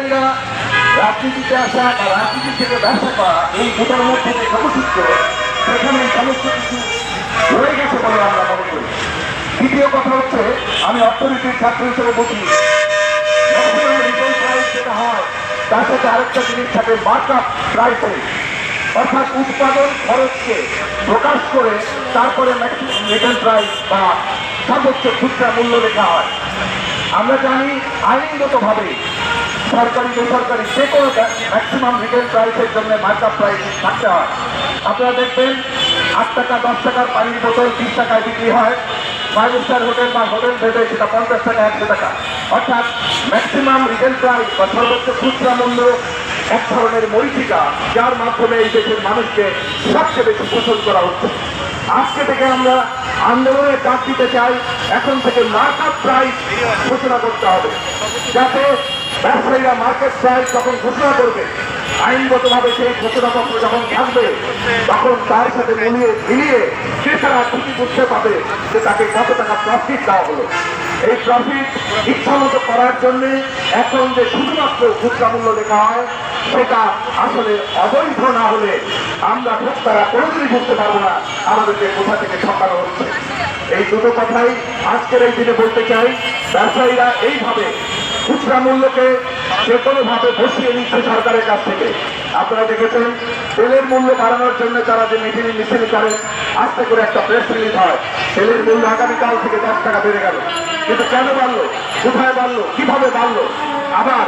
ব্যবসায়ীরা রাজনীতিতে আসা বা রাজনীতি থেকে ব্যবসা করা এই দুটোর মধ্যে যে যোগসূত্র, সেখানে সমস্ত কিছু রয়ে গেছে বলে আমরা মনে করি। দ্বিতীয় কথা হচ্ছে, আমি অর্থনীতির ছাত্র হিসেবে বুঝি, রিটেল প্রাইস যেটা হয় তার সাথে আরেকটা জিনিস থাকে মার্কআপ প্রাইসে, অর্থাৎ উৎপাদন খরচকে প্রকাশ করে তারপরে ম্যাক্সিমাম রিটেল প্রাইস বা সর্বোচ্চ খুচরা মূল্য লেখা হয়। আমরা জানি আইনগতভাবে সরকারি বেসরকারি যে কোনো ম্যাক্সিমাম রিটেল প্রাইসের জন্য মার্কআপ প্রাইস থাকতে হয়। আপনারা দেখবেন 8 টাকা 10 টাকার পানির বোতল 20 টাকায় বিক্রি হয়, 5 স্টার হোটেল বা হোটেল ভেবে সেটা 50 টাকা 100 টাকা, অর্থাৎ ম্যাক্সিমাম রিটেল প্রাইস বা সর্বোচ্চ খুচরা মূল্য এক ধরনের মরীচিকা, যার মাধ্যমে এই দেশের মানুষকে সবচেয়ে বেশি শোষণ করা হচ্ছে। আজকে থেকে আমরা আন্দোলনের ডাক দিতে চাই, এখন থেকে মার্কআপ প্রাইস ঘোষণা করতে হবে, যাতে ব্যবসায়ীরা মার্কেট প্রাইস যখন ঘোষণা করবে, আইনগতভাবে সেই ঘোষণাপত্র যখন থাকবে, তখন তার সাথে মিলিয়ে ক্রেতারা ঠিকই বুঝতে পাবে যে তাকে কত টাকা প্রফিট দেওয়া হলো। এই প্রফিট ইচ্ছামতো করার জন্য এখন যে শুধুমাত্র খুচরা মূল্য লেখা হয়, সেটা আসলে অবৈধ না হলে আমরা ভোক্তারা কোনোদিনই বুঝতে পারবো না আমাদেরকে কোথা থেকে ঠকানো হচ্ছে। এই দুটো কথাই আজকের এই দিনে বলতে চাই। ব্যবসায়ীরা এইভাবে খুচরা মূল্যকে যে কোনোভাবে বসিয়ে নিচ্ছে সরকারের কাছ থেকে। আপনারা দেখেছেন তেলের মূল্য বাড়ানোর জন্য তারা যে মিছিল করে, আস্তে করে একটা প্রেস রিলিজ হয়, তেলের মূল্য আগামীকাল থেকে 10 টাকা বেড়ে গেল। কিন্তু কেন বাড়লো, কোথায় বাড়লো, কিভাবে বাড়লো? আবার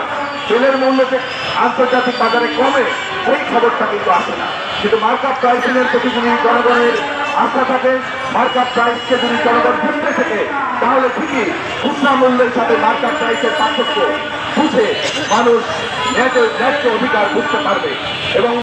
তেলের মূল্য যে আন্তর্জাতিক বাজারে কমে, সেই খবরটা কিন্তু আসে না। কিন্তু মার্কআপ প্রাইসিংয়ের প্রতি যদি জনগণের আস্থা থাকে, মার্কআপ প্রাইসকে যদি জনগণ বুঝতে থাকে, তাহলে ঠিকই খুচরা মূল্যের সাথে মার্কআপ প্রাইসের পার্থক্য বুঝে মানুষ ন্যায্য অধিকার বুঝতে পারবে। এবং